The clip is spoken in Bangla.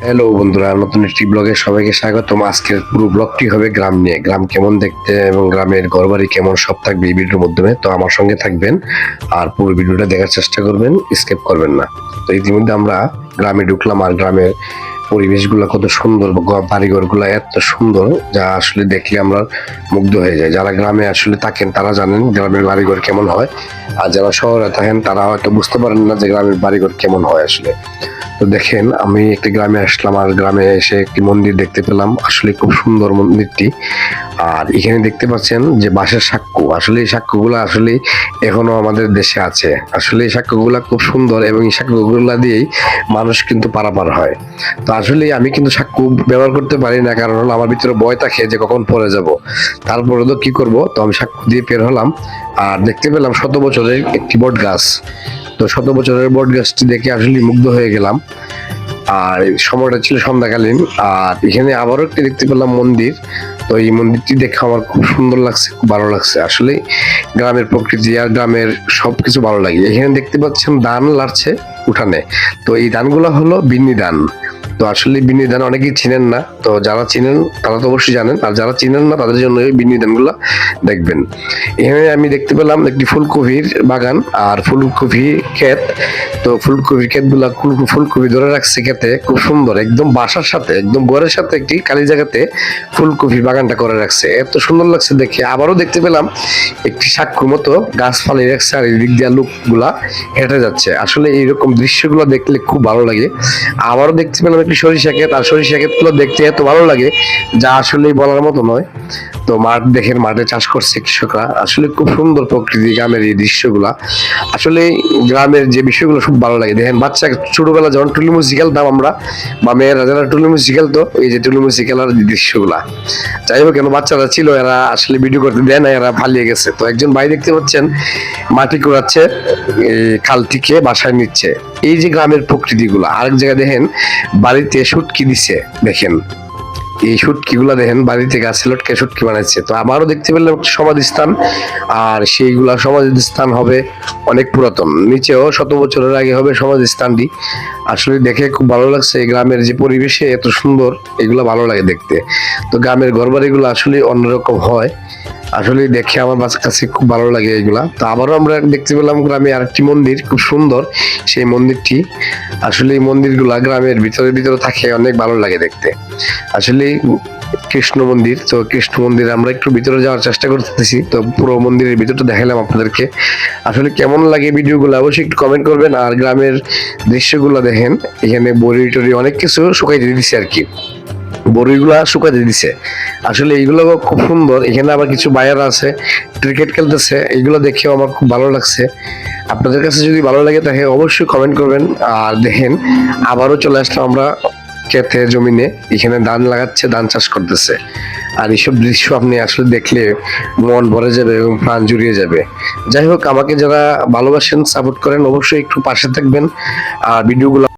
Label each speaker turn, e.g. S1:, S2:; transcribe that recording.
S1: হ্যালো বন্ধুরা, নতুন একটি ব্লগে সবাইকে স্বাগতম। আজকের পুরো ব্লগটি হবে গ্রাম নিয়ে। গ্রাম কেমন দেখতে এবং গ্রামের ঘরবাড়ি কেমন সব থাকবে এই ভিডিওর মাধ্যমে। তো আমার সঙ্গে থাকবেন আর পুরো ভিডিওটা দেখার চেষ্টা করবেন, স্কিপ করবেন না। তো ইতিমধ্যে আমরা গ্রামে ঢুকলাম আর গ্রামের পরিবেশগুলো কত সুন্দর, বাড়িঘরগুলো এত সুন্দর যা আসলে দেখলে আমরা মুগ্ধ হয়ে যাই। যারা গ্রামে আসলে থাকেন তারা জানেন গ্রামের বাড়িঘর কেমন হয়, আর যারা শহরে থাকেন তারা হয়তো বুঝতে পারেন না যে গ্রামের বাড়িঘর কেমন হয় আসলে। তো দেখেন, আমি একটি গ্রামে আসলাম আর গ্রামে এসে একটি মন্দির দেখতে পেলাম। আসলে খুব সুন্দর মন্দিরটি। আর এখানে দেখতে পাচ্ছেন যে বাঁশের সাক্ষ্য, আসলে এই সাক্ষ্যগুলো আসলে এখনো আমাদের দেশে আছে। আসলে এই সাক্ষ্যগুলো খুব সুন্দর এবং এই সাক্ষ্যগুলো দিয়েই মানুষ কিন্তু পারাপার হয়। তো আসলে আমি কিন্তু সাক্ষ্য ব্যবহার করতে পারি না, কারণ হলো আমার ভিতরে ভয় থাকে যে কখন পড়ে যাব। তারপরে তো কি করব, তো আমি সাক্ষ্য দিয়ে বের হলাম আর দেখতে পেলাম 100 বছরের একটি বট গাছ। তো 100 বছরের বট গাছটি দেখে আসলে মুগ্ধ হয়ে গেলাম। আর সময়টা ছিল সন্ধ্যাকালীন। আর এখানে আবারও একটি দেখতে পেলাম মন্দির। তো এই মন্দিরটি দেখে আমার খুব সুন্দর লাগছে, খুব ভালো লাগছে। আসলে গ্রামের প্রকৃতি আর গ্রামের সবকিছু ভালো লাগে। এখানে দেখতে পাচ্ছেন ধান লাড়ছে উঠানে। তো এই ধানগুলো হলো বিন্নি ধান। তো আসলে বিন্নি ধান অনেকেই চিনেন না, তো যারা চিনেন তারা তো অবশ্যই জানেন, আর যারা চিনেন না তাদের জন্য এই বিন্নি ধানগুলো দেখবেন। এখানে আমি দেখতে পেলাম একটি ফুলকপির বাগান আর ফুলকপি ক্ষেত। তো ফুলকপির ক্ষেতগুলা ফুলকপি ধরে রাখছে ক্ষেতে, খুব সুন্দর, একদম বাসার সাথে, একদম ঘরের সাথে একটি খালি জায়গাতে ফুলকপি বাগানটা করে রাখছে, এত সুন্দর লাগছে দেখে। আবারও দেখতে পেলাম একটি সাক্ষর মতো গাছ ফালিয়ে রাখছে আর এই দিক দিয়ে লোকগুলা হেঁটে যাচ্ছে। আসলে এইরকম দৃশ্যগুলো দেখলে খুব ভালো লাগে। আবারও দেখতে পেলাম একটি সরিষা ক্ষেত, আর সরিষা ক্ষেতগুলো দেখতে এত ভালো লাগে যা আসলে বলার মতো নয়। তো মাঠ দেখেন, মাঠে চাষ করছে কৃষকরা। আসলে খুব সুন্দর প্রকৃতি গ্রামের এই দৃশ্যগুলা। আসলে গ্রামের যে বিষয়গুলো খুব ভালো লাগে। দেখেন বাচ্চা ছোটবেলা যখন টুলিমুচি খেলতাম আমরা, বা মেয়েরা যারা টুলিমুচি খেলতো, এই যে টুলিমুচি খেলার দৃশ্যগুলা। যাই হোক, কেন বাচ্চারা ছিল এরা আসলে ভিডিও করতে দেয় না, এরা পালিয়ে গেছে। তো একজন ভাই দেখতে পাচ্ছেন মাটি কুড়াচ্ছে, খাল থেকে বাসায় নিচ্ছে। এই যে গ্রামের প্রকৃতিগুলা। আরেক জায়গায় দেখেন বাড়িতে শুটকি দিছে, দেখেন এই শুটকি গুলা দেখেন বাড়িতে গাছে লটকে শুটকি বানাচ্ছে। তো আমারও দেখতে পেলাম একটা সমাধিস্থান, আর সেইগুলা সমাধিস্থান হবে অনেক পুরাতন, নিচেও 100 বছরের আগে হবে সমাধিস্থানটি। আসলে দেখে খুব ভালো লাগছে। এই গ্রামের যে পরিবেশে এত সুন্দর, এগুলো ভালো লাগে দেখতে। তো গ্রামের ঘরবাড়িগুলো আসলে অন্যরকম হয়, আসলে দেখে আমার কাছে খুব ভালো লাগে এগুলা। তো আবারও আমরা দেখতে পেলাম গ্রামে আরেকটি মন্দির, খুব সুন্দর সেই মন্দিরটি। আসলে এই মন্দিরগুলা গ্রামের ভিতরে থাকে, অনেক ভালো লাগে দেখতে। আসলে কৃষ্ণ মন্দির। তো কৃষ্ণ মন্দিরে আমরা একটু ভিতরে যাওয়ার চেষ্টা করতেছি। তো পুরো মন্দিরের ভিতরটা দেখালাম আপনাদেরকে। আসলে কেমন লাগে ভিডিওগুলো অবশ্যই একটু কমেন্ট করবেন। আর গ্রামের দৃশ্যগুলো দেখেন, এখানে বড়ি টড়ি অনেক কিছু শুকাইতে দিচ্ছে আর কি, বড়িগুলা শুকাতে দিছে। আসলে এইগুলো খুব সুন্দর। এখানে আবার কিছু বায়ার আছে ক্রিকেট খেলতেছে, এইগুলো দেখেও আমার খুব ভালো লাগছে। আপনাদের কাছে যদি ভালো লাগে তাহলে অবশ্যই কমেন্ট করবেন। আর দেখেন আবারও চলে আসলাম আমরা ক্ষেতে, জমিনে। এখানে ধান লাগাচ্ছে, ধান চাষ করতেছে। আর এইসব দৃশ্য আপনি আসলে দেখলে মন ভরে যাবে এবং প্রাণ জুড়িয়ে যাবে। যাই হোক, আমাকে যারা ভালোবাসেন, সাপোর্ট করেন, অবশ্যই একটু পাশে থাকবেন আর ভিডিওগুলো